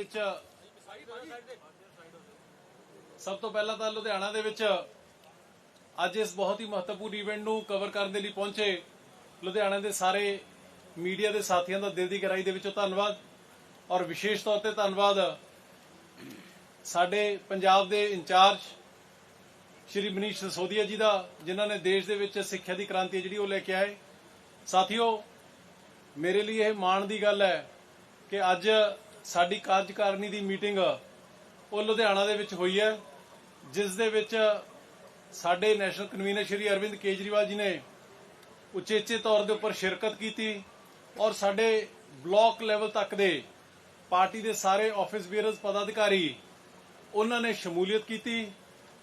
ਵਿੱਚ ਸਭ ਤੋਂ ਪਹਿਲਾਂ ਤਾਂ ਲੁਧਿਆਣਾ ਦੇ ਵਿੱਚ ਅੱਜ ਇਸ ਬਹੁਤ ਹੀ ਮਹੱਤਵਪੂਰਨ ਇਵੈਂਟ ਨੂੰ ਕਵਰ ਕਰਨ ਦੇ ਲਈ ਪਹੁੰਚੇ ਲੁਧਿਆਣਾ ਦੇ ਸਾਰੇ ਮੀਡੀਆ ਦੇ ਸਾਥੀਆਂ ਦਾ ਦਿਲ ਦੀ ਗਹਿਰਾਈ ਦੇ ਵਿੱਚੋਂ ਧੰਨਵਾਦ। ਔਰ ਵਿਸ਼ੇਸ਼ ਤੌਰ ਤੇ ਧੰਨਵਾਦ ਸਾਡੇ ਪੰਜਾਬ ਦੇ ਇੰਚਾਰਜ ਸ਼੍ਰੀ ਮਨੀਸ਼ ਸਿਸੋਦੀਆ ਜੀ ਦਾ, ਜਿਨ੍ਹਾਂ ਨੇ ਦੇਸ਼ ਦੇ ਵਿੱਚ ਸਿੱਖਿਆ ਦੀ ਕ੍ਰਾਂਤੀ ਜਿਹੜੀ ਉਹ ਲੈ ਕੇ ਆਏ। ਸਾਥੀਓ, ਮੇਰੇ ਲਈ ਇਹ ਮਾਣ ਦੀ ਗੱਲ ਹੈ ਕਿ ਅੱਜ ਸਾਡੀ ਕਾਰਜਕਾਰਨੀ ਦੀ ਮੀਟਿੰਗ ਉਹ ਲੁਧਿਆਣਾ ਦੇ ਵਿੱਚ ਹੋਈ ਹੈ, ਜਿਸ ਦੇ ਵਿੱਚ ਸਾਡੇ ਨੈਸ਼ਨਲ ਕਨਵੀਨਰ ਸ਼੍ਰੀ ਅਰਵਿੰਦ ਕੇਜਰੀਵਾਲ ਜੀ ਨੇ ਉਚੇਚੇ ਤੌਰ ਦੇ ਉੱਪਰ ਸ਼ਿਰਕਤ ਕੀਤੀ ਔਰ ਸਾਡੇ ਬਲਾਕ ਲੈਵਲ ਤੱਕ ਦੇ ਪਾਰਟੀ ਦੇ ਸਾਰੇ ਆਫਿਸ ਬੀਅਰਰਸ ਪਦਾਧਿਕਾਰੀ ਉਹਨਾਂ ਨੇ ਸ਼ਮੂਲੀਅਤ ਕੀਤੀ।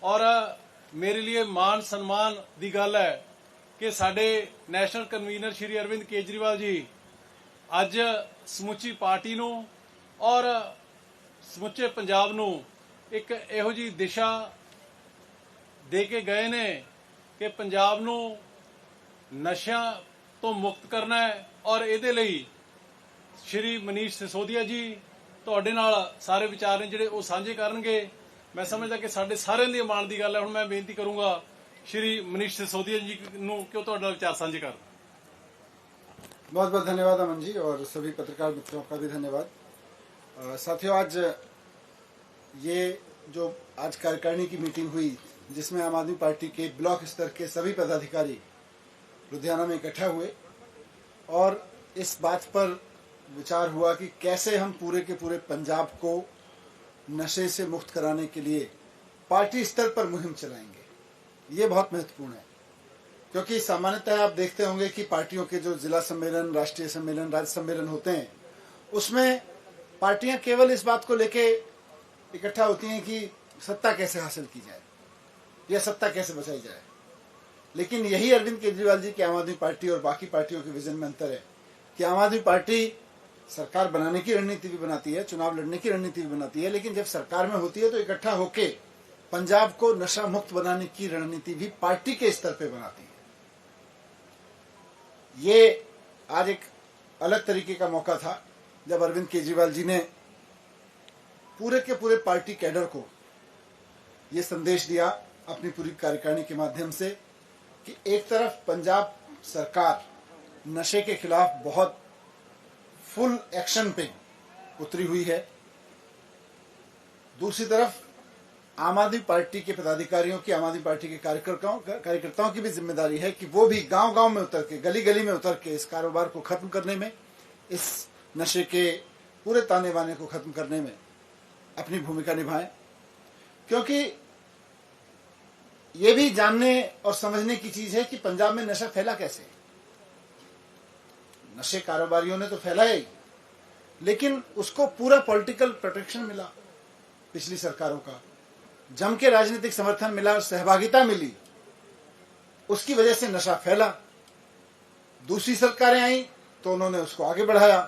ਔਰ ਮੇਰੇ ਲਈ ਮਾਣ ਸਨਮਾਨ ਦੀ ਗੱਲ ਹੈ ਕਿ ਸਾਡੇ ਨੈਸ਼ਨਲ ਕਨਵੀਨਰ ਸ਼੍ਰੀ ਅਰਵਿੰਦ ਕੇਜਰੀਵਾਲ ਜੀ ਅੱਜ ਸਮੁੱਚੀ ਪਾਰਟੀ ਨੂੰ ਔਰ ਸਮੁੱਚੇ ਪੰਜਾਬ ਨੂੰ ਇੱਕ ਇਹੋ ਜਿਹੀ ਦਿਸ਼ਾ ਦੇ ਕੇ ਗਏ ਨੇ ਕਿ ਪੰਜਾਬ ਨੂੰ ਨਸ਼ਿਆਂ ਤੋਂ ਮੁਕਤ ਕਰਨਾ ਹੈ। ਔਰ ਇਹਦੇ ਲਈ ਸ਼੍ਰੀ ਮਨੀਸ਼ ਸਿਸੋਦੀਆ ਜੀ ਤੁਹਾਡੇ ਨਾਲ ਸਾਰੇ ਵਿਚਾਰ ਨੇ ਜਿਹੜੇ ਉਹ ਸਾਂਝੇ ਕਰਨਗੇ। मैं समझदा कि साडे सारिਆਂ ਦੀ ਮਾਣ ਦੀ ਗੱਲ है। हुण मैं बेनती करूंगा श्री मनीष सिसोदिया जी ਨੂੰ कि ਤੁਹਾਡੇ ਨਾਲ विचार साझे कर। बहुत बहुत धन्यवाद अमन जी और सभी पत्रकार मित्रों का भी धन्यवाद। साथियों, आज ये जो आज कार्यकारिणी की मीटिंग हुई जिसमें आम आदमी पार्टी के ब्लॉक स्तर के सभी पदाधिकारी लुधियाना में इकट्ठा हुए और इस बात पर विचार हुआ कि कैसे हम पूरे के पूरे पंजाब को नशे से मुक्त कराने के लिए पार्टी स्तर पर मुहिम चलाएंगे। ये बहुत महत्वपूर्ण है क्योंकि सामान्यतः आप देखते होंगे कि पार्टियों के जो जिला सम्मेलन, राष्ट्रीय सम्मेलन, राज्य सम्मेलन होते हैं उसमें पार्टियां केवल इस बात को लेके इकट्ठा होती हैं कि सत्ता कैसे हासिल की जाए या सत्ता कैसे बचाई जाए। लेकिन यही अरविंद केजरीवाल जी की आम आदमी पार्टी और बाकी पार्टियों के विजन में अंतर है कि आम आदमी पार्टी सरकार बनाने की रणनीति भी बनाती है, चुनाव लड़ने की रणनीति भी बनाती है, लेकिन जब सरकार में होती है तो इकट्ठा होके पंजाब को नशा मुक्त बनाने की रणनीति भी पार्टी के स्तर पे बनाती है। ये आज एक अलग तरीके का मौका था जब अरविंद केजरीवाल जी ने पूरे के पूरे पार्टी कैडर को ये संदेश दिया अपनी पूरी कार्यकारिणी के माध्यम से कि एक तरफ पंजाब सरकार नशे के खिलाफ बहुत फुल एक्शन पे उतरी हुई है, दूसरी तरफ आम आदमी पार्टी के पदाधिकारियों की, आम आदमी पार्टी के कार्यकर्ताओं की भी जिम्मेदारी है कि वो भी गांव-गांव में उतर के, गली-गली में उतर के इस कारोबार को खत्म करने में, इस नशे के पूरे ताने बाने को खत्म करने में अपनी भूमिका निभाएं। क्योंकि ये भी जानने और समझने की चीज है कि पंजाब में नशा फैला कैसे। नशे कारोबारियों ने तो फैलाया ही, लेकिन उसको पूरा पॉलिटिकल प्रोटेक्शन मिला, पिछली सरकारों का जम के राजनीतिक समर्थन मिला और सहभागिता मिली, उसकी वजह से नशा फैला। दूसरी सरकारें आई तो उन्होंने उसको आगे बढ़ाया,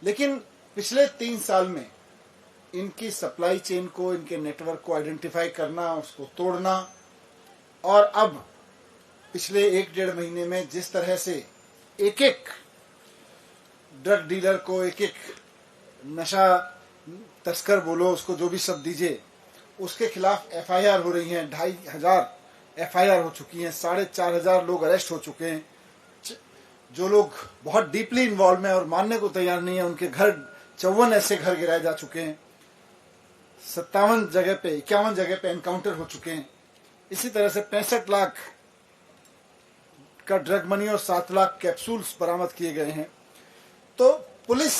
लेकिन पिछले 3 साल में इनकी सप्लाई चेन को, इनके नेटवर्क को आइडेंटिफाई करना, उसको तोड़ना, और अब पिछले 1-1.5 महीने में जिस तरह से एक एक ड्रग डीलर को, एक एक नशा तस्कर बोलो, उसको जो भी शब्द दीजिए, उसके खिलाफ एफआईआर हो रही हैं। 2500 एफआईआर हो चुकी हैं, 4500 लोग अरेस्ट हो चुके हैं। जो लोग बहुत डीपली इन्वॉल्व हैं और मानने को तैयार नहीं है, उनके घर 54 ऐसे घर गिराए जा चुके हैं, 51 जगह पे एनकाउंटर हो चुके हैं। इसी तरह से 65 लाख का ड्रग मनी और 7 लाख कैप्सूल्स बरामद किए गए हैं। तो पुलिस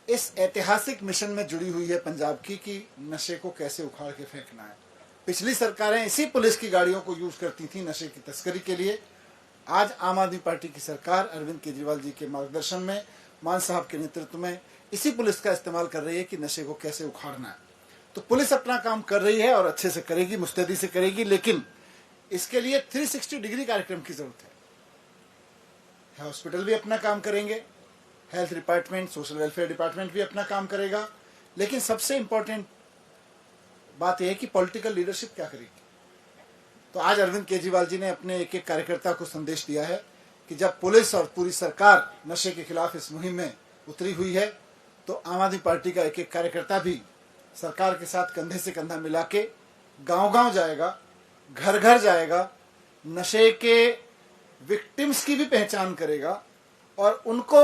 इस ऐतिहासिक मिशन में जुड़ी हुई है पंजाब की कि नशे को कैसे उखाड़ के फेंकना है। पिछली सरकारें इसी पुलिस की गाड़ियों को यूज करती थी नशे की तस्करी के लिए। आज आम आदमी पार्टी की सरकार अरविंद केजरीवाल जी के मार्गदर्शन में, मान साहब के नेतृत्व में इसी पुलिस का इस्तेमाल कर रही है कि नशे को कैसे उखाड़ना है। तो पुलिस अपना काम कर रही है और अच्छे से करेगी, मुस्तैदी से करेगी, लेकिन इसके लिए 360 डिग्री कार्यक्रम की जरूरत है। हॉस्पिटल भी अपना काम करेंगे, health department, social welfare department भी अपना काम करेगा, लेकिन सबसे इंपॉर्टेंट बात यह है कि पॉलिटिकल लीडरशिप क्या करेगी। तो आज अरविंद केजरीवाल जी ने अपने एक एक कार्यकर्ता को संदेश दिया है कि जब पुलिस और पूरी सरकार नशे के खिलाफ इस मुहिम में उतरी हुई है तो आम आदमी पार्टी का एक एक कार्यकर्ता भी सरकार के साथ कंधे से कंधा मिला के गांव-गांव जाएगा, घर घर जाएगा, नशे के विक्टिम्स की भी पहचान करेगा और उनको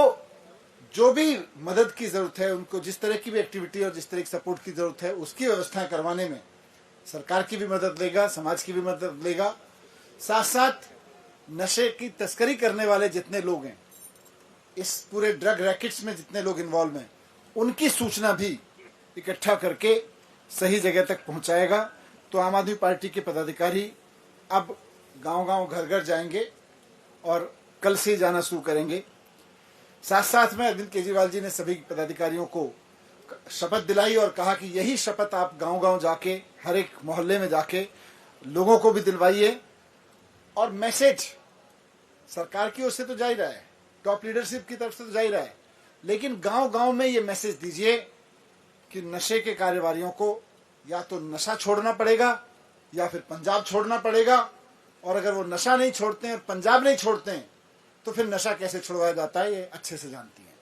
जो भी मदद की जरूरत है, उनको जिस तरह की भी एक्टिविटी और जिस तरह की सपोर्ट की जरूरत है, उसकी व्यवस्थाएं करवाने में सरकार की भी मदद लेगा, समाज की भी मदद लेगा। साथ साथ नशे की तस्करी करने वाले जितने लोग हैं, इस पूरे ड्रग रैकेट्स में जितने लोग इन्वॉल्व हैं, उनकी सूचना भी इकट्ठा करके सही जगह तक पहुंचाएगा। तो आम आदमी पार्टी के पदाधिकारी अब गांव-गांव, घर-घर जाएंगे और कल से जाना शुरू करेंगे। साथ साथ में अरविंद केजरीवाल जी ने सभी पदाधिकारियों को शपथ दिलाई और कहा कि यही शपथ आप गांव-गांव जाके, हर एक मोहल्ले में जाके लोगों को भी दिलवाइए। और मैसेज सरकार की ओर से तो जा ही रहा है, टॉप लीडरशिप की तरफ से तो जा ही रहा है, लेकिन गांव-गांव में ये मैसेज दीजिए कि नशे के कारोबारियों को या तो नशा छोड़ना पड़ेगा या फिर पंजाब छोड़ना पड़ेगा। और अगर वो नशा नहीं छोड़ते हैं, पंजाब नहीं छोड़ते हैं, तो फिर नशा कैसे छुड़वाया जाता है ये अच्छे से जानती हैं।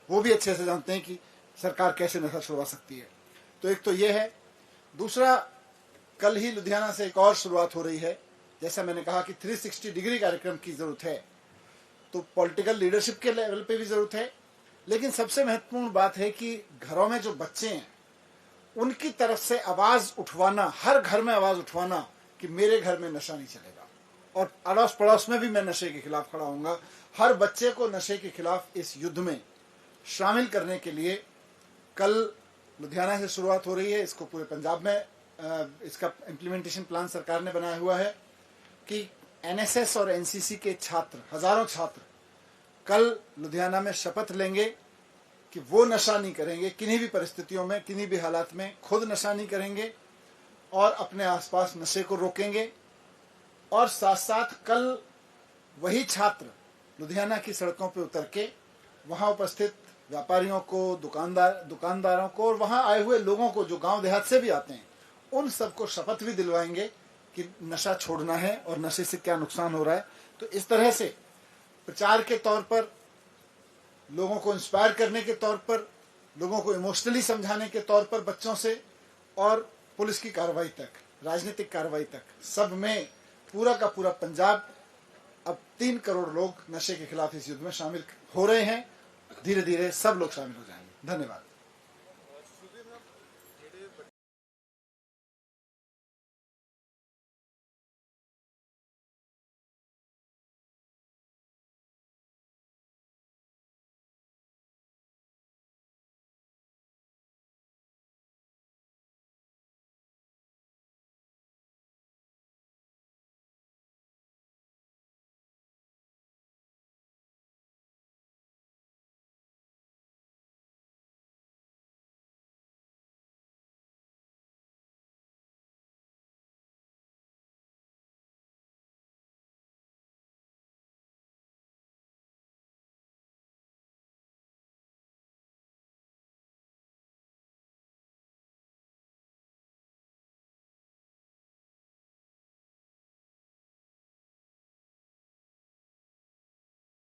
वो भी अच्छे से जानते हैं कि सरकार कैसे नशा छुड़वा सकती है। तो एक तो ये है। दूसरा, कल ही लुधियाना से एक और शुरुआत हो रही है। जैसा मैंने कहा कि 360 डिग्री कार्यक्रम की जरूरत है, तो पॉलिटिकल लीडरशिप के लेवल पे भी जरूरत है, लेकिन सबसे महत्वपूर्ण बात है कि घरों में जो बच्चे हैं उनकी तरफ से आवाज उठवाना, हर घर में आवाज उठवाना कि मेरे घर में नशा नहीं चलेगा और अड़ोस पड़ोस में भी मैं नशे के खिलाफ खड़ा होऊंगा। हर बच्चे को नशे के खिलाफ इस युद्ध में शामिल करने के लिए कल लुधियाना से शुरुआत हो रही है। इसको पूरे पंजाब में इसका इम्प्लीमेंटेशन प्लान सरकार ने बनाया हुआ है कि एनएसएस और एनसीसी के छात्र, हजारों छात्र कल लुधियाना में शपथ लेंगे कि वो नशा नहीं करेंगे, किन्हीं भी परिस्थितियों में, किन्हीं भी हालात में खुद नशा नहीं करेंगे और अपने आसपास नशे को रोकेंगे। और साथ साथ कल वही छात्र लुधियाना की सड़कों पर उतर के वहां उपस्थित व्यापारियों को, दुकानदारों को और वहां आए हुए लोगों को जो गांव देहात से भी आते हैं, उन सबको शपथ भी दिलवाएंगे कि नशा छोड़ना है और नशे से क्या नुकसान हो रहा है। तो इस तरह से प्रचार के तौर पर, लोगों को इंस्पायर करने के तौर पर, लोगों को इमोशनली समझाने के तौर पर बच्चों से और पुलिस की कार्रवाई तक, राजनीतिक कार्रवाई तक, सब में पूरा का पूरा पंजाब, अब 3 करोड़ लोग नशे के खिलाफ इस युद्ध में शामिल हो रहे हैं। धीरे धीरे सब लोग शामिल हो जाएंगे। धन्यवाद।